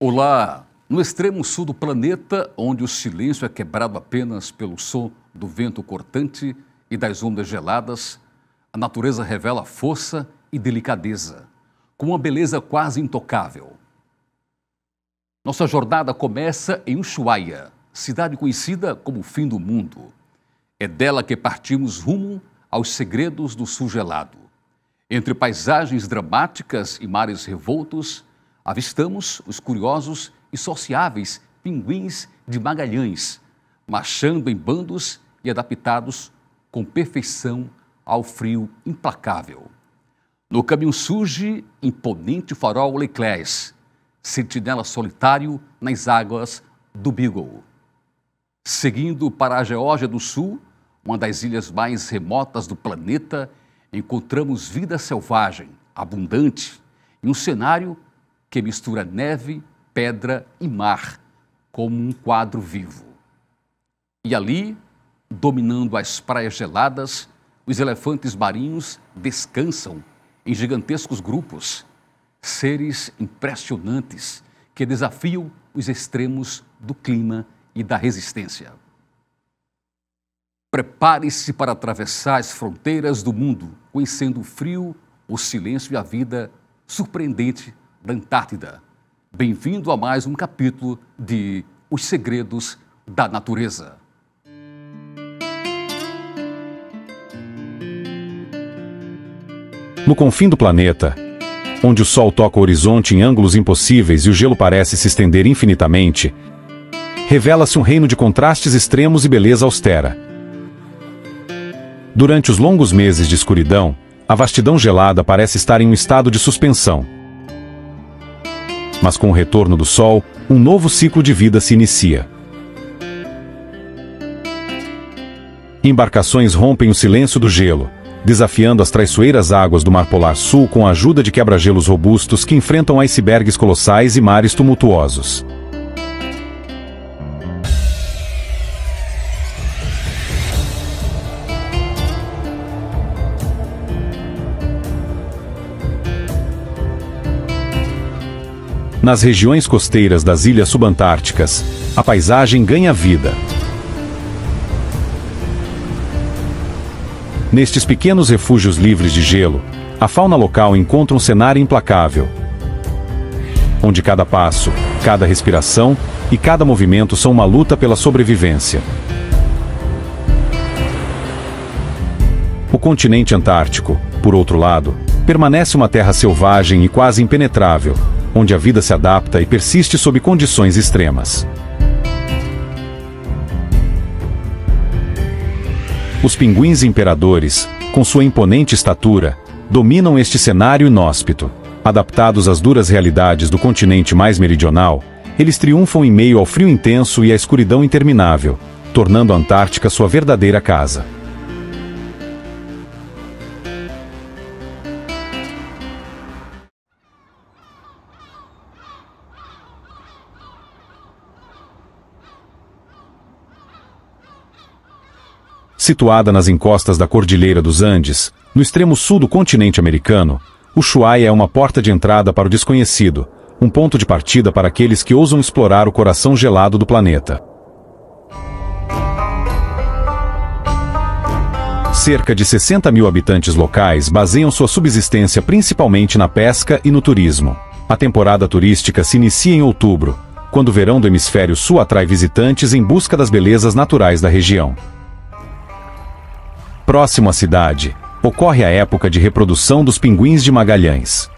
Olá! No extremo sul do planeta, onde o silêncio é quebrado apenas pelo som do vento cortante e das ondas geladas, a natureza revela força e delicadeza, com uma beleza quase intocável. Nossa jornada começa em Ushuaia, cidade conhecida como o fim do mundo. É dela que partimos rumo aos segredos do sul gelado. Entre paisagens dramáticas e mares revoltos, avistamos os curiosos e sociáveis pinguins de Magalhães, marchando em bandos e adaptados com perfeição ao frio implacável. No caminho surge imponente farol Leclerc, sentinela solitário nas águas do Beagle. Seguindo para a Geórgia do Sul, uma das ilhas mais remotas do planeta, encontramos vida selvagem, abundante, em um cenário que mistura neve, pedra e mar, como um quadro vivo. E ali, dominando as praias geladas, os elefantes marinhos descansam em gigantescos grupos, seres impressionantes que desafiam os extremos do clima e da resistência. Prepare-se para atravessar as fronteiras do mundo, conhecendo o frio, o silêncio e a vida surpreendente da Antártida. Bem-vindo a mais um capítulo de Os Segredos da Natureza. No confim do planeta, onde o Sol toca o horizonte em ângulos impossíveis e o gelo parece se estender infinitamente, revela-se um reino de contrastes extremos e beleza austera. Durante os longos meses de escuridão, a vastidão gelada parece estar em um estado de suspensão. Mas com o retorno do sol, um novo ciclo de vida se inicia. Embarcações rompem o silêncio do gelo, desafiando as traiçoeiras águas do Mar Polar Sul com a ajuda de quebra-gelos robustos que enfrentam icebergs colossais e mares tumultuosos. Nas regiões costeiras das ilhas subantárticas, a paisagem ganha vida. Nestes pequenos refúgios livres de gelo, a fauna local encontra um cenário implacável, onde cada passo, cada respiração e cada movimento são uma luta pela sobrevivência. O continente antártico, por outro lado, permanece uma terra selvagem e quase impenetrável, onde a vida se adapta e persiste sob condições extremas. Os pinguins imperadores, com sua imponente estatura, dominam este cenário inóspito. Adaptados às duras realidades do continente mais meridional, eles triunfam em meio ao frio intenso e à escuridão interminável, tornando a Antártica sua verdadeira casa. Situada nas encostas da Cordilheira dos Andes, no extremo sul do continente americano, Ushuaia é uma porta de entrada para o desconhecido, um ponto de partida para aqueles que ousam explorar o coração gelado do planeta. Cerca de 60 mil habitantes locais baseiam sua subsistência principalmente na pesca e no turismo. A temporada turística se inicia em outubro, quando o verão do hemisfério sul atrai visitantes em busca das belezas naturais da região. Próximo à cidade, ocorre a época de reprodução dos pinguins de Magalhães.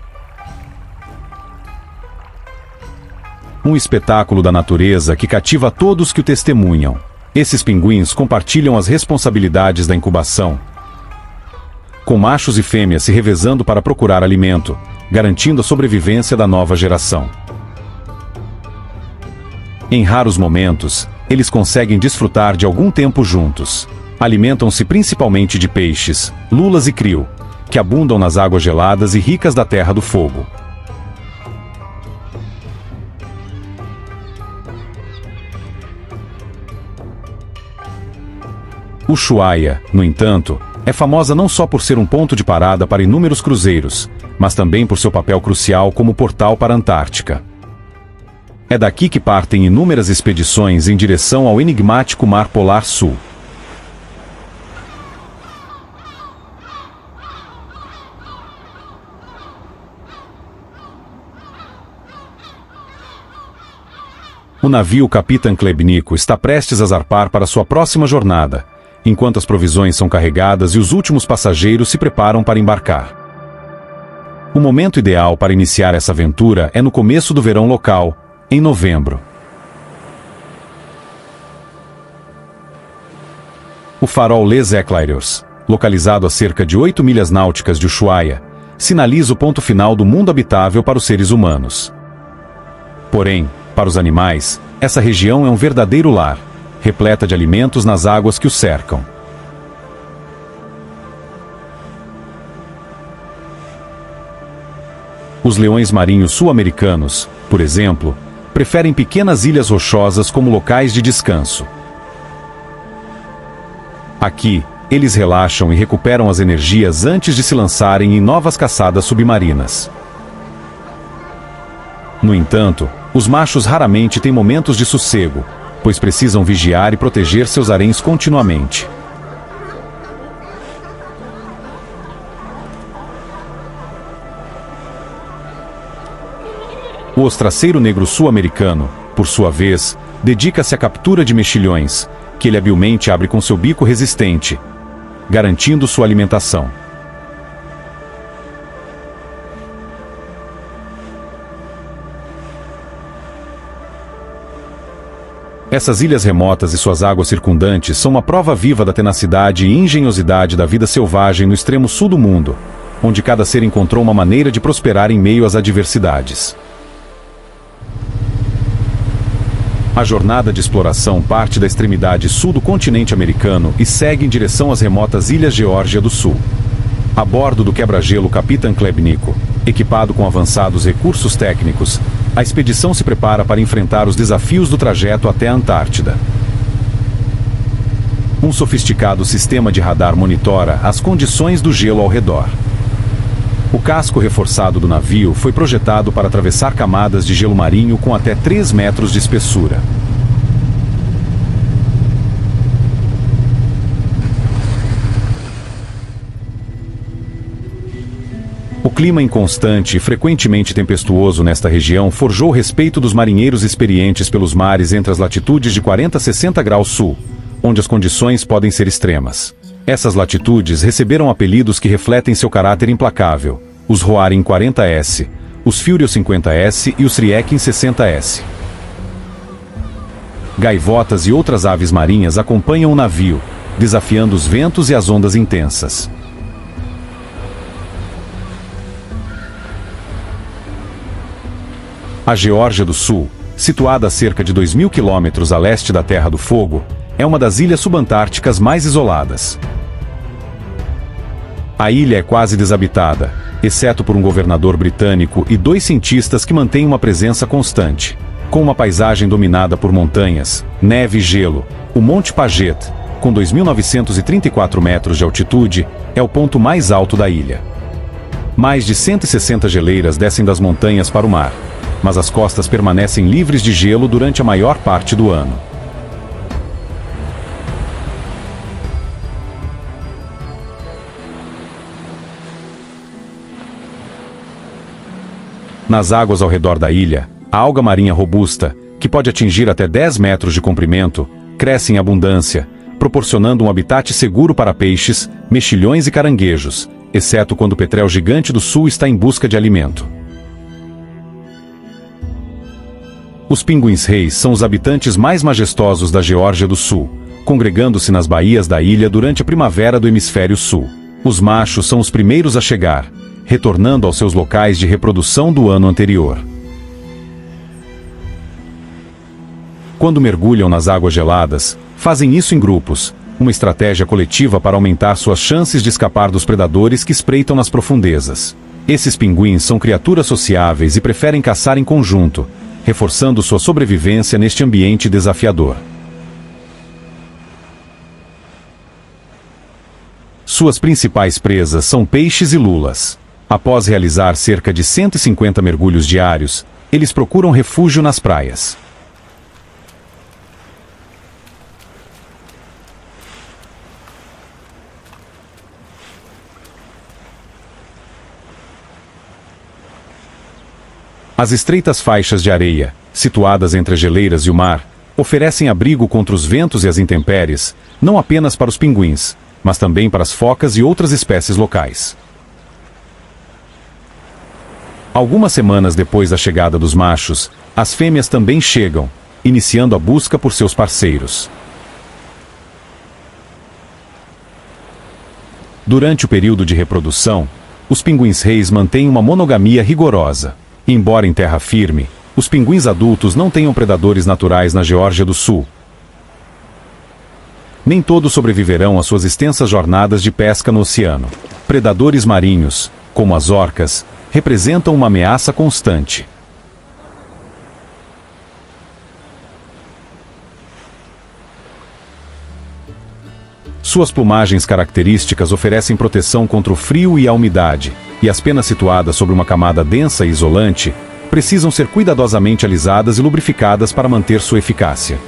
Um espetáculo da natureza que cativa todos que o testemunham. Esses pinguins compartilham as responsabilidades da incubação, com machos e fêmeas se revezando para procurar alimento, garantindo a sobrevivência da nova geração. Em raros momentos, eles conseguem desfrutar de algum tempo juntos. Alimentam-se principalmente de peixes, lulas e krill, que abundam nas águas geladas e ricas da Terra do Fogo. Ushuaia, no entanto, é famosa não só por ser um ponto de parada para inúmeros cruzeiros, mas também por seu papel crucial como portal para a Antártica. É daqui que partem inúmeras expedições em direção ao enigmático Mar Polar Sul. O navio Kapitan Klebnico está prestes a zarpar para sua próxima jornada, enquanto as provisões são carregadas e os últimos passageiros se preparam para embarcar. O momento ideal para iniciar essa aventura é no começo do verão local, em novembro. O farol Les Éclaireurs, localizado a cerca de 8 milhas náuticas de Ushuaia, sinaliza o ponto final do mundo habitável para os seres humanos. Porém, para os animais, essa região é um verdadeiro lar, repleta de alimentos nas águas que o cercam. Os leões marinhos sul-americanos, por exemplo, preferem pequenas ilhas rochosas como locais de descanso. Aqui, eles relaxam e recuperam as energias antes de se lançarem em novas caçadas submarinas. No entanto, os machos raramente têm momentos de sossego, pois precisam vigiar e proteger seus haréns continuamente. O ostraceiro negro sul-americano, por sua vez, dedica-se à captura de mexilhões, que ele habilmente abre com seu bico resistente, garantindo sua alimentação. Essas ilhas remotas e suas águas circundantes são uma prova viva da tenacidade e engenhosidade da vida selvagem no extremo sul do mundo, onde cada ser encontrou uma maneira de prosperar em meio às adversidades. A jornada de exploração parte da extremidade sul do continente americano e segue em direção às remotas Ilhas Geórgia do Sul. A bordo do quebra-gelo Kapitan Klebnico, equipado com avançados recursos técnicos, a expedição se prepara para enfrentar os desafios do trajeto até a Antártida. Um sofisticado sistema de radar monitora as condições do gelo ao redor. O casco reforçado do navio foi projetado para atravessar camadas de gelo marinho com até 3 metros de espessura. O clima inconstante e frequentemente tempestuoso nesta região forjou o respeito dos marinheiros experientes pelos mares entre as latitudes de 40 a 60 graus sul, onde as condições podem ser extremas. Essas latitudes receberam apelidos que refletem seu caráter implacável: os Roaring 40S, os Furious 50S e os Trieking 60S. Gaivotas e outras aves marinhas acompanham o navio, desafiando os ventos e as ondas intensas. A Geórgia do Sul, situada a cerca de 2.000 quilômetros a leste da Terra do Fogo, é uma das ilhas subantárticas mais isoladas. A ilha é quase desabitada, exceto por um governador britânico e 2 cientistas que mantêm uma presença constante. Com uma paisagem dominada por montanhas, neve e gelo, o Monte Paget, com 2.934 metros de altitude, é o ponto mais alto da ilha. Mais de 160 geleiras descem das montanhas para o mar, mas as costas permanecem livres de gelo durante a maior parte do ano. Nas águas ao redor da ilha, a alga marinha robusta, que pode atingir até 10 metros de comprimento, cresce em abundância, proporcionando um habitat seguro para peixes, mexilhões e caranguejos, exceto quando o petrel gigante do sul está em busca de alimento. Os pinguins-reis são os habitantes mais majestosos da Geórgia do Sul, congregando-se nas baías da ilha durante a primavera do hemisfério sul. Os machos são os primeiros a chegar, retornando aos seus locais de reprodução do ano anterior. Quando mergulham nas águas geladas, fazem isso em grupos, uma estratégia coletiva para aumentar suas chances de escapar dos predadores que espreitam nas profundezas. Esses pinguins são criaturas sociáveis e preferem caçar em conjunto, reforçando sua sobrevivência neste ambiente desafiador. Suas principais presas são peixes e lulas. Após realizar cerca de 150 mergulhos diários, Eles procuram refúgio nas praias. As estreitas faixas de areia, situadas entre as geleiras e o mar, oferecem abrigo contra os ventos e as intempéries, não apenas para os pinguins, mas também para as focas e outras espécies locais. Algumas semanas depois da chegada dos machos, as fêmeas também chegam, iniciando a busca por seus parceiros. Durante o período de reprodução, os pinguins-reis mantêm uma monogamia rigorosa. Embora em terra firme, os pinguins adultos não tenham predadores naturais na Geórgia do Sul. Nem todos sobreviverão às suas extensas jornadas de pesca no oceano. Predadores marinhos, como as orcas, representam uma ameaça constante. Suas plumagens características oferecem proteção contra o frio e a umidade, e as penas situadas sobre uma camada densa e isolante precisam ser cuidadosamente alisadas e lubrificadas para manter sua eficácia.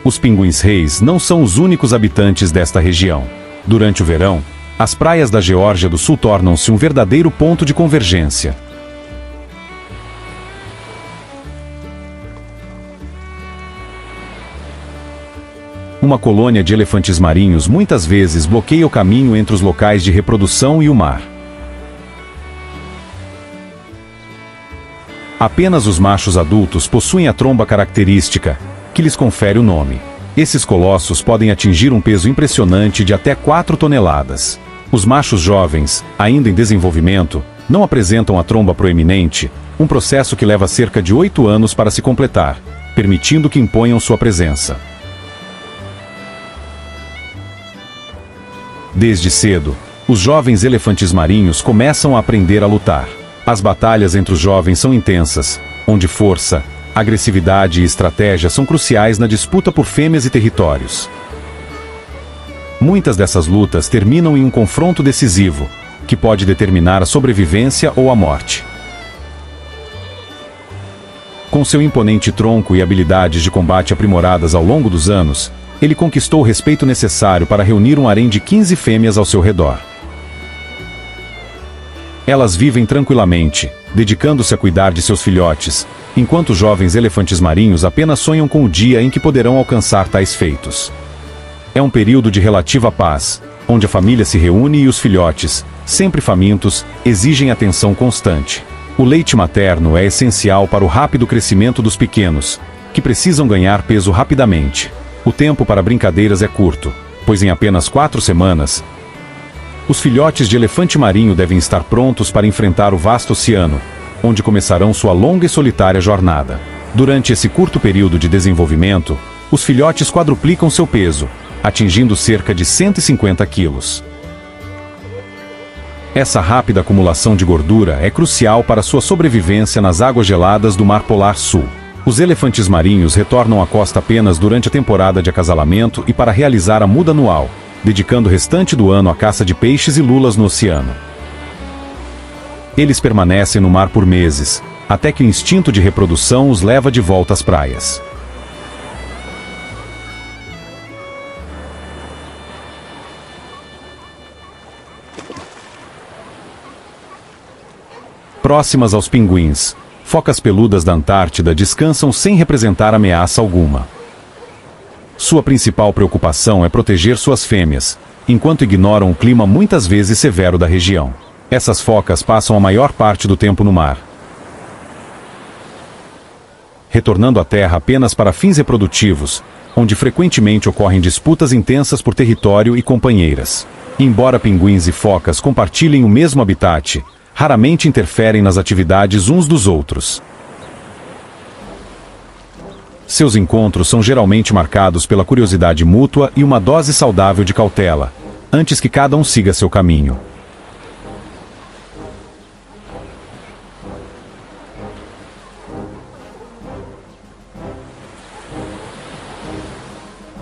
Os pinguins-reis não são os únicos habitantes desta região. Durante o verão, as praias da Geórgia do Sul tornam-se um verdadeiro ponto de convergência. Uma colônia de elefantes marinhos muitas vezes bloqueia o caminho entre os locais de reprodução e o mar. Apenas os machos adultos possuem a tromba característica, que lhes confere o nome. Esses colossos podem atingir um peso impressionante de até 4 toneladas. Os machos jovens, ainda em desenvolvimento, não apresentam a tromba proeminente, um processo que leva cerca de 8 anos para se completar, permitindo que imponham sua presença. Desde cedo, os jovens elefantes marinhos começam a aprender a lutar. As batalhas entre os jovens são intensas, onde força, agressividade e estratégia são cruciais na disputa por fêmeas e territórios. Muitas dessas lutas terminam em um confronto decisivo, que pode determinar a sobrevivência ou a morte. Com seu imponente tronco e habilidades de combate aprimoradas ao longo dos anos, ele conquistou o respeito necessário para reunir um harém de 15 fêmeas ao seu redor. Elas vivem tranquilamente, dedicando-se a cuidar de seus filhotes, enquanto os jovens elefantes marinhos apenas sonham com o dia em que poderão alcançar tais feitos. É um período de relativa paz, onde a família se reúne e os filhotes, sempre famintos, exigem atenção constante. O leite materno é essencial para o rápido crescimento dos pequenos, que precisam ganhar peso rapidamente. O tempo para brincadeiras é curto, pois em apenas 4 semanas, os filhotes de elefante marinho devem estar prontos para enfrentar o vasto oceano, onde começarão sua longa e solitária jornada. Durante esse curto período de desenvolvimento, os filhotes quadruplicam seu peso, atingindo cerca de 150 quilos. Essa rápida acumulação de gordura é crucial para sua sobrevivência nas águas geladas do Mar Polar Sul. Os elefantes marinhos retornam à costa apenas durante a temporada de acasalamento e para realizar a muda anual, dedicando o restante do ano à caça de peixes e lulas no oceano. Eles permanecem no mar por meses, até que o instinto de reprodução os leva de volta às praias. Próximas aos pinguins, focas peludas da Antártida descansam sem representar ameaça alguma. Sua principal preocupação é proteger suas fêmeas, enquanto ignoram o clima muitas vezes severo da região. Essas focas passam a maior parte do tempo no mar, retornando à terra apenas para fins reprodutivos, onde frequentemente ocorrem disputas intensas por território e companheiras. Embora pinguins e focas compartilhem o mesmo habitat, raramente interferem nas atividades uns dos outros. Seus encontros são geralmente marcados pela curiosidade mútua e uma dose saudável de cautela, antes que cada um siga seu caminho.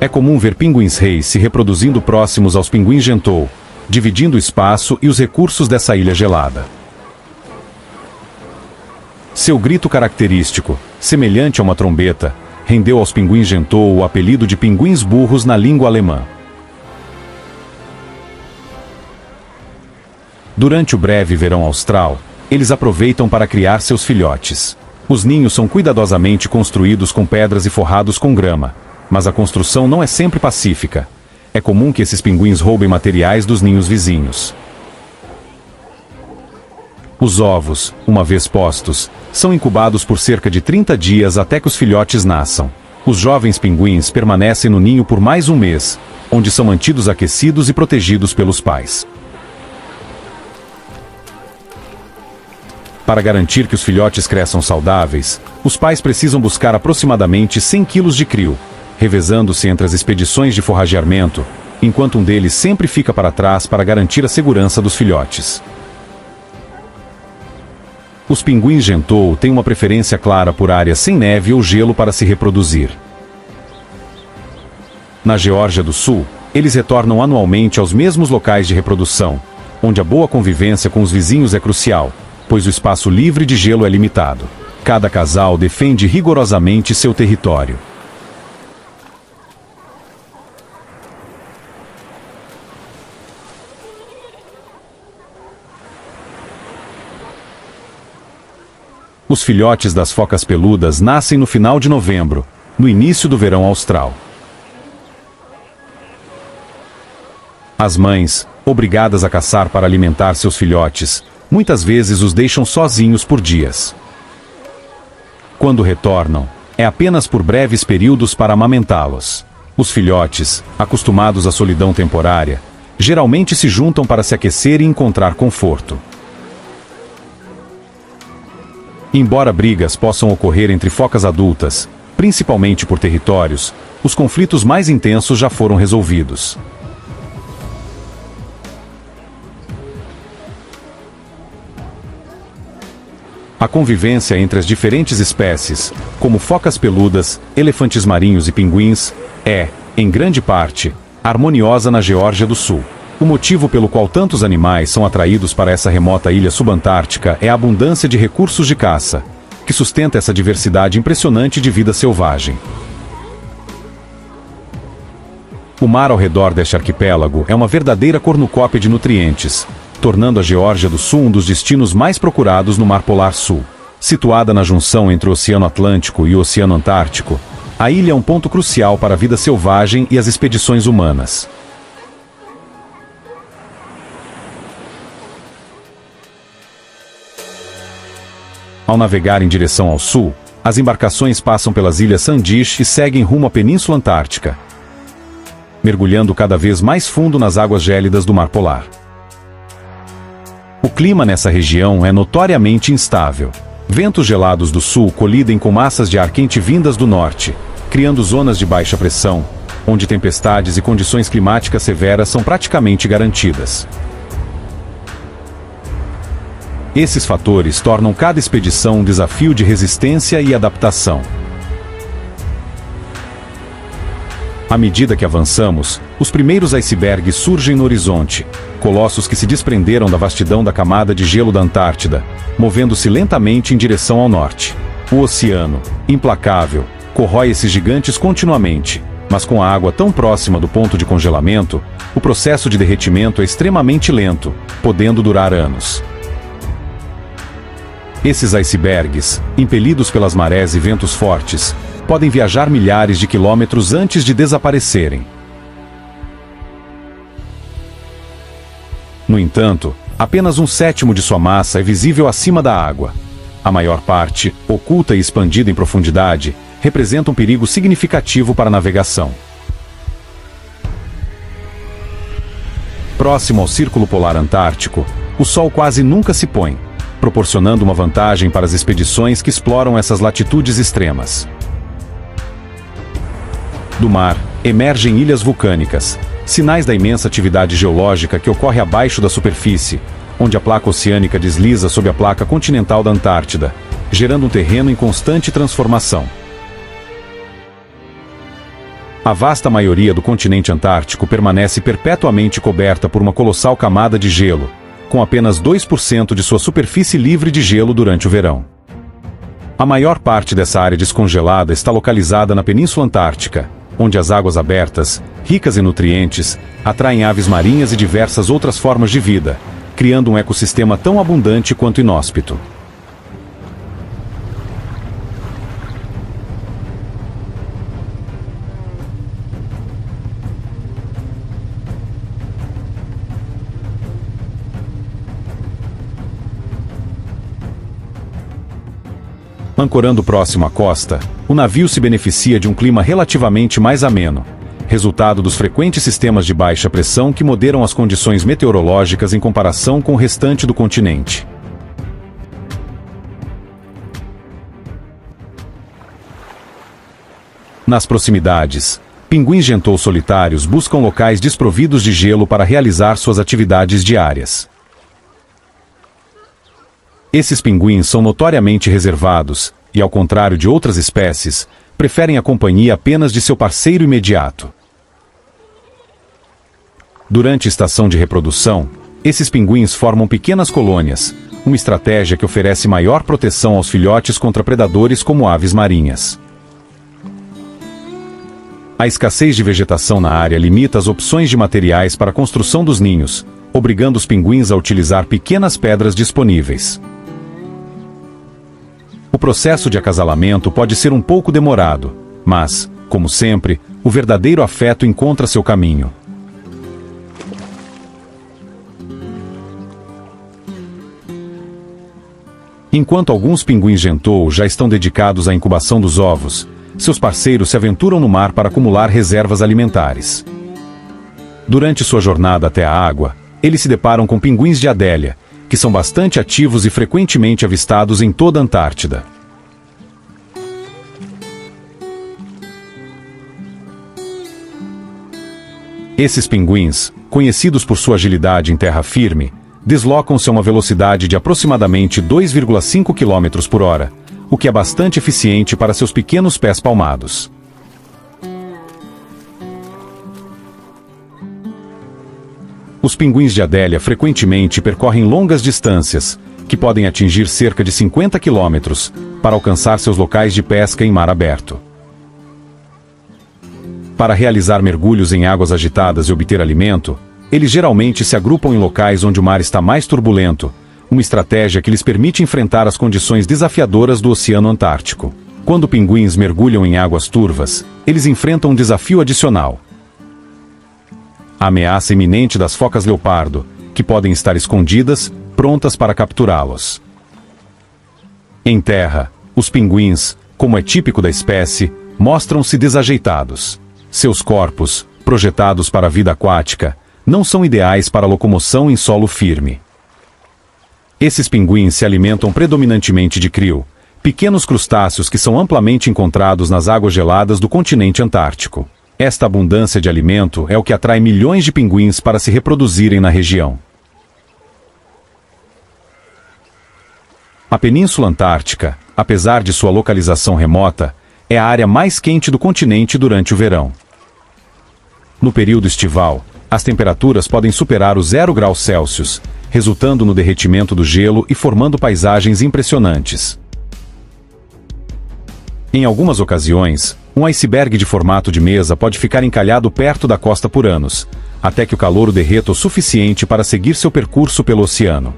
É comum ver pinguins-reis se reproduzindo próximos aos pinguins gentou, dividindo o espaço e os recursos dessa ilha gelada. Seu grito característico, semelhante a uma trombeta, rendeu aos pinguins Gentoo o apelido de pinguins burros na língua alemã. Durante o breve verão austral, eles aproveitam para criar seus filhotes. Os ninhos são cuidadosamente construídos com pedras e forrados com grama, mas a construção não é sempre pacífica. É comum que esses pinguins roubem materiais dos ninhos vizinhos. Os ovos, uma vez postos, são incubados por cerca de 30 dias até que os filhotes nasçam. Os jovens pinguins permanecem no ninho por mais um mês, onde são mantidos aquecidos e protegidos pelos pais. Para garantir que os filhotes cresçam saudáveis, os pais precisam buscar aproximadamente 100 quilos de crio, revezando-se entre as expedições de forrageamento, enquanto um deles sempre fica para trás para garantir a segurança dos filhotes. Os pinguins Gentoo têm uma preferência clara por áreas sem neve ou gelo para se reproduzir. Na Geórgia do Sul, eles retornam anualmente aos mesmos locais de reprodução, onde a boa convivência com os vizinhos é crucial, pois o espaço livre de gelo é limitado. Cada casal defende rigorosamente seu território. Os filhotes das focas peludas nascem no final de novembro, no início do verão austral. As mães, obrigadas a caçar para alimentar seus filhotes, muitas vezes os deixam sozinhos por dias. Quando retornam, é apenas por breves períodos para amamentá-los. Os filhotes, acostumados à solidão temporária, geralmente se juntam para se aquecer e encontrar conforto. Embora brigas possam ocorrer entre focas adultas, principalmente por territórios, os conflitos mais intensos já foram resolvidos. A convivência entre as diferentes espécies, como focas peludas, elefantes marinhos e pinguins, é, em grande parte, harmoniosa na Geórgia do Sul. O motivo pelo qual tantos animais são atraídos para essa remota ilha subantártica é a abundância de recursos de caça, que sustenta essa diversidade impressionante de vida selvagem. O mar ao redor deste arquipélago é uma verdadeira cornucópia de nutrientes, tornando a Geórgia do Sul um dos destinos mais procurados no Mar Polar Sul. Situada na junção entre o Oceano Atlântico e o Oceano Antártico, a ilha é um ponto crucial para a vida selvagem e as expedições humanas. Ao navegar em direção ao sul, as embarcações passam pelas ilhas Sandish e seguem rumo à Península Antártica, mergulhando cada vez mais fundo nas águas gélidas do Mar Polar. O clima nessa região é notoriamente instável. Ventos gelados do sul colidem com massas de ar quente vindas do norte, criando zonas de baixa pressão, onde tempestades e condições climáticas severas são praticamente garantidas. Esses fatores tornam cada expedição um desafio de resistência e adaptação. À medida que avançamos, os primeiros icebergs surgem no horizonte, colossos que se desprenderam da vastidão da camada de gelo da Antártida, movendo-se lentamente em direção ao norte. O oceano, implacável, corrói esses gigantes continuamente, mas com a água tão próxima do ponto de congelamento, o processo de derretimento é extremamente lento, podendo durar anos. Esses icebergs, impelidos pelas marés e ventos fortes, podem viajar milhares de quilômetros antes de desaparecerem. No entanto, apenas 1/7 de sua massa é visível acima da água. A maior parte, oculta e expandida em profundidade, representa um perigo significativo para a navegação. Próximo ao Círculo Polar Antártico, o Sol quase nunca se põe, proporcionando uma vantagem para as expedições que exploram essas latitudes extremas. Do mar, emergem ilhas vulcânicas, sinais da imensa atividade geológica que ocorre abaixo da superfície, onde a placa oceânica desliza sob a placa continental da Antártida, gerando um terreno em constante transformação. A vasta maioria do continente antártico permanece perpetuamente coberta por uma colossal camada de gelo, com apenas 2% de sua superfície livre de gelo durante o verão. A maior parte dessa área descongelada está localizada na Península Antártica, onde as águas abertas, ricas em nutrientes, atraem aves marinhas e diversas outras formas de vida, criando um ecossistema tão abundante quanto inóspito. Ancorando próximo à costa, o navio se beneficia de um clima relativamente mais ameno, resultado dos frequentes sistemas de baixa pressão que moderam as condições meteorológicas em comparação com o restante do continente. Nas proximidades, pinguins gentou solitários buscam locais desprovidos de gelo para realizar suas atividades diárias. Esses pinguins são notoriamente reservados e, ao contrário de outras espécies, preferem a companhia apenas de seu parceiro imediato. Durante a estação de reprodução, esses pinguins formam pequenas colônias, uma estratégia que oferece maior proteção aos filhotes contra predadores como aves marinhas. A escassez de vegetação na área limita as opções de materiais para a construção dos ninhos, obrigando os pinguins a utilizar pequenas pedras disponíveis. O processo de acasalamento pode ser um pouco demorado, mas, como sempre, o verdadeiro afeto encontra seu caminho. Enquanto alguns pinguins gentou já estão dedicados à incubação dos ovos, seus parceiros se aventuram no mar para acumular reservas alimentares. Durante sua jornada até a água, eles se deparam com pinguins de Adélia, que são bastante ativos e frequentemente avistados em toda a Antártida. Esses pinguins, conhecidos por sua agilidade em terra firme, deslocam-se a uma velocidade de aproximadamente 2,5 km por hora, o que é bastante eficiente para seus pequenos pés palmados. Os pinguins de Adélia frequentemente percorrem longas distâncias, que podem atingir cerca de 50 km, para alcançar seus locais de pesca em mar aberto. Para realizar mergulhos em águas agitadas e obter alimento, eles geralmente se agrupam em locais onde o mar está mais turbulento, uma estratégia que lhes permite enfrentar as condições desafiadoras do Oceano Antártico. Quando pinguins mergulham em águas turvas, eles enfrentam um desafio adicional: a ameaça iminente das focas leopardo, que podem estar escondidas, prontas para capturá-los. Em terra, os pinguins, como é típico da espécie, mostram-se desajeitados. Seus corpos, projetados para a vida aquática, não são ideais para a locomoção em solo firme. Esses pinguins se alimentam predominantemente de krill, pequenos crustáceos que são amplamente encontrados nas águas geladas do continente antártico. Esta abundância de alimento é o que atrai milhões de pinguins para se reproduzirem na região. A Península Antártica, apesar de sua localização remota, é a área mais quente do continente durante o verão. No período estival, as temperaturas podem superar os 0 graus Celsius, resultando no derretimento do gelo e formando paisagens impressionantes. Em algumas ocasiões, um iceberg de formato de mesa pode ficar encalhado perto da costa por anos, até que o calor o derreta o suficiente para seguir seu percurso pelo oceano.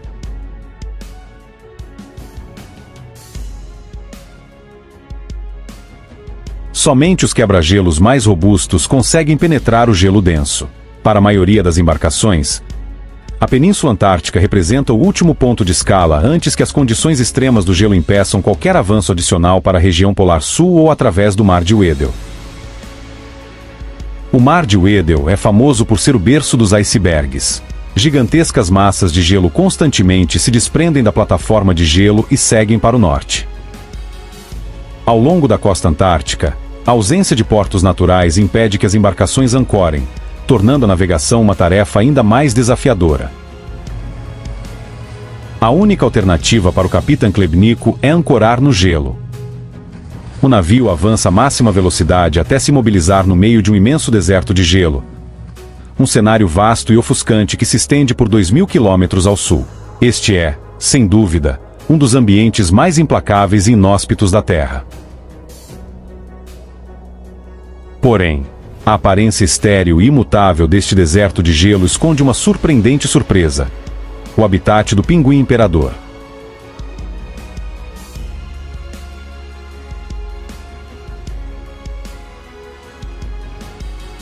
Somente os quebra-gelos mais robustos conseguem penetrar o gelo denso. Para a maioria das embarcações, a Península Antártica representa o último ponto de escala antes que as condições extremas do gelo impeçam qualquer avanço adicional para a região polar sul ou através do Mar de Weddell. O Mar de Weddell é famoso por ser o berço dos icebergs. Gigantescas massas de gelo constantemente se desprendem da plataforma de gelo e seguem para o norte. Ao longo da costa antártica, a ausência de portos naturais impede que as embarcações ancorem, tornando a navegação uma tarefa ainda mais desafiadora. A única alternativa para o capitão Klebnico é ancorar no gelo. O navio avança a máxima velocidade até se mobilizar no meio de um imenso deserto de gelo. Um cenário vasto e ofuscante que se estende por 2.000 quilômetros ao sul. Este é, sem dúvida, um dos ambientes mais implacáveis e inóspitos da Terra. Porém, a aparência estéril e imutável deste deserto de gelo esconde uma surpreendente surpresa: o habitat do pinguim imperador.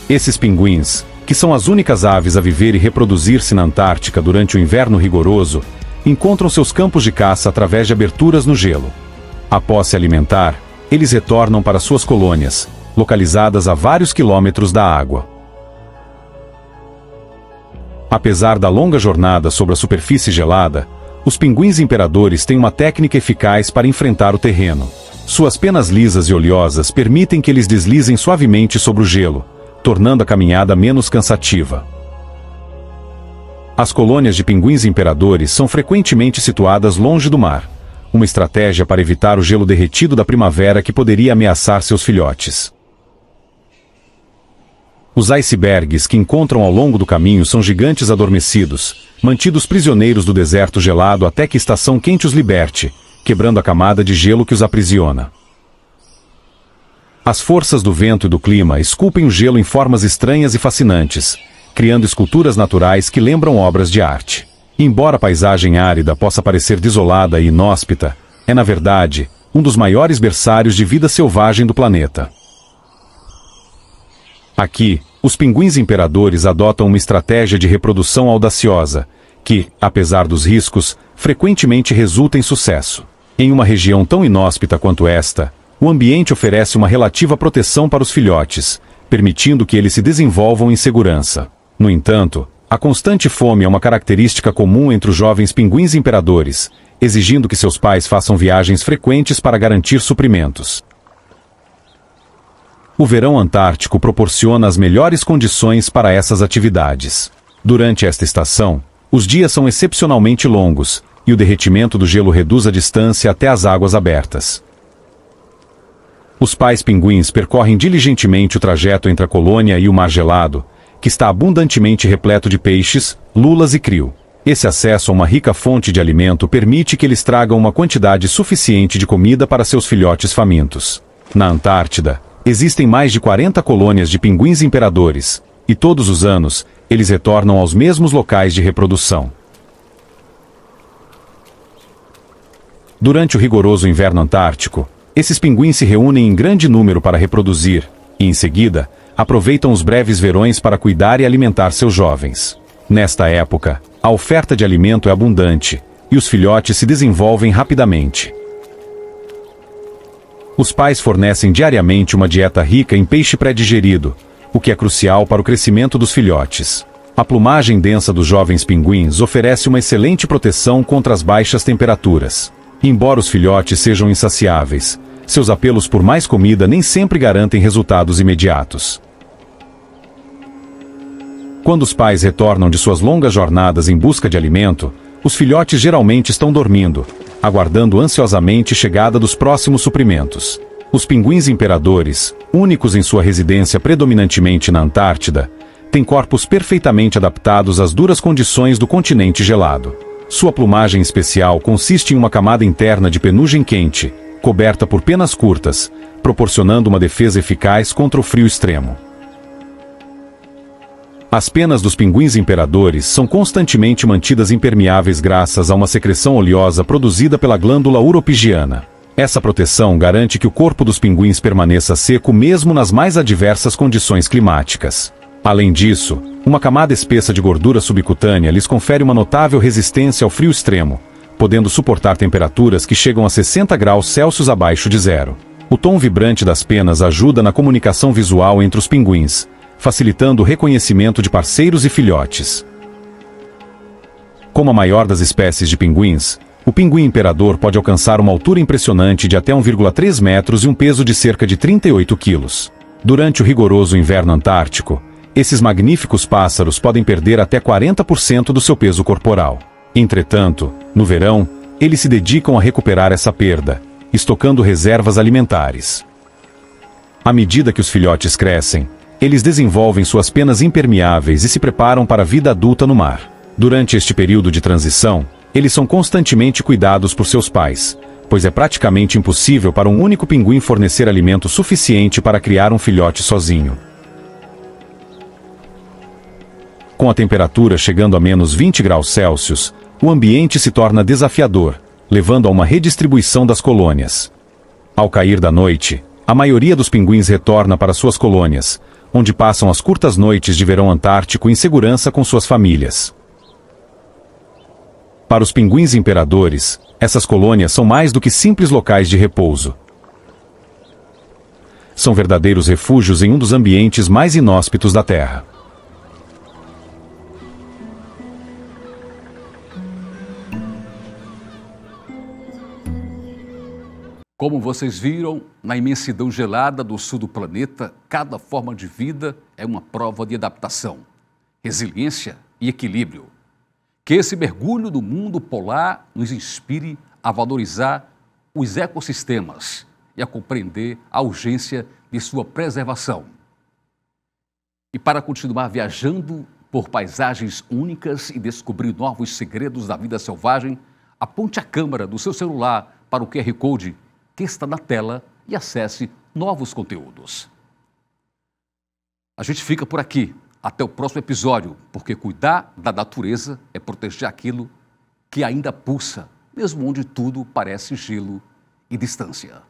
Esses pinguins, que são as únicas aves a viver e reproduzir-se na Antártica durante o inverno rigoroso, encontram seus campos de caça através de aberturas no gelo. Após se alimentar, eles retornam para suas colônias, localizadas a vários quilômetros da água. Apesar da longa jornada sobre a superfície gelada, os pinguins imperadores têm uma técnica eficaz para enfrentar o terreno. Suas penas lisas e oleosas permitem que eles deslizem suavemente sobre o gelo, tornando a caminhada menos cansativa. As colônias de pinguins imperadores são frequentemente situadas longe do mar, uma estratégia para evitar o gelo derretido da primavera que poderia ameaçar seus filhotes. Os icebergs que encontram ao longo do caminho são gigantes adormecidos, mantidos prisioneiros do deserto gelado até que a estação quente os liberte, quebrando a camada de gelo que os aprisiona. As forças do vento e do clima esculpem o gelo em formas estranhas e fascinantes, criando esculturas naturais que lembram obras de arte. Embora a paisagem árida possa parecer desolada e inóspita, é na verdade um dos maiores berçários de vida selvagem do planeta. Aqui, os pinguins imperadores adotam uma estratégia de reprodução audaciosa, que, apesar dos riscos, frequentemente resulta em sucesso. Em uma região tão inóspita quanto esta, o ambiente oferece uma relativa proteção para os filhotes, permitindo que eles se desenvolvam em segurança. No entanto, a constante fome é uma característica comum entre os jovens pinguins imperadores, exigindo que seus pais façam viagens frequentes para garantir suprimentos. O verão antártico proporciona as melhores condições para essas atividades. Durante esta estação, os dias são excepcionalmente longos, e o derretimento do gelo reduz a distância até as águas abertas. Os pais pinguins percorrem diligentemente o trajeto entre a colônia e o mar gelado, que está abundantemente repleto de peixes, lulas e krill. Esse acesso a uma rica fonte de alimento permite que eles tragam uma quantidade suficiente de comida para seus filhotes famintos. Na Antártida, existem mais de 40 colônias de pinguins imperadores, e todos os anos, eles retornam aos mesmos locais de reprodução. Durante o rigoroso inverno antártico, esses pinguins se reúnem em grande número para reproduzir, e em seguida, aproveitam os breves verões para cuidar e alimentar seus jovens. Nesta época, a oferta de alimento é abundante, e os filhotes se desenvolvem rapidamente. Os pais fornecem diariamente uma dieta rica em peixe pré-digerido, o que é crucial para o crescimento dos filhotes. A plumagem densa dos jovens pinguins oferece uma excelente proteção contra as baixas temperaturas. Embora os filhotes sejam insaciáveis, seus apelos por mais comida nem sempre garantem resultados imediatos. Quando os pais retornam de suas longas jornadas em busca de alimento, os filhotes geralmente estão dormindo, aguardando ansiosamente a chegada dos próximos suprimentos. Os pinguins imperadores, únicos em sua residência predominantemente na Antártida, têm corpos perfeitamente adaptados às duras condições do continente gelado. Sua plumagem especial consiste em uma camada interna de penugem quente, coberta por penas curtas, proporcionando uma defesa eficaz contra o frio extremo. As penas dos pinguins imperadores são constantemente mantidas impermeáveis graças a uma secreção oleosa produzida pela glândula uropigiana. Essa proteção garante que o corpo dos pinguins permaneça seco mesmo nas mais adversas condições climáticas. Além disso, uma camada espessa de gordura subcutânea lhes confere uma notável resistência ao frio extremo, podendo suportar temperaturas que chegam a 60 graus Celsius abaixo de zero. O tom vibrante das penas ajuda na comunicação visual entre os pinguins, facilitando o reconhecimento de parceiros e filhotes. Como a maior das espécies de pinguins, o pinguim imperador pode alcançar uma altura impressionante de até 1,3 metros e um peso de cerca de 38 quilos. Durante o rigoroso inverno antártico, esses magníficos pássaros podem perder até 40% do seu peso corporal. Entretanto, no verão, eles se dedicam a recuperar essa perda, estocando reservas alimentares. À medida que os filhotes crescem, eles desenvolvem suas penas impermeáveis e se preparam para a vida adulta no mar. Durante este período de transição, eles são constantemente cuidados por seus pais, pois é praticamente impossível para um único pinguim fornecer alimento suficiente para criar um filhote sozinho. Com a temperatura chegando a menos 20 graus Celsius, o ambiente se torna desafiador, levando a uma redistribuição das colônias. Ao cair da noite, a maioria dos pinguins retorna para suas colônias, onde passam as curtas noites de verão antártico em segurança com suas famílias. Para os pinguins imperadores, essas colônias são mais do que simples locais de repouso. São verdadeiros refúgios em um dos ambientes mais inóspitos da Terra. Como vocês viram, na imensidão gelada do sul do planeta, cada forma de vida é uma prova de adaptação, resiliência e equilíbrio. Que esse mergulho no mundo polar nos inspire a valorizar os ecossistemas e a compreender a urgência de sua preservação. E para continuar viajando por paisagens únicas e descobrir novos segredos da vida selvagem, aponte a câmera do seu celular para o QR Code que está na tela e acesse novos conteúdos. A gente fica por aqui. Até o próximo episódio, porque cuidar da natureza é proteger aquilo que ainda pulsa, mesmo onde tudo parece gelo e distância.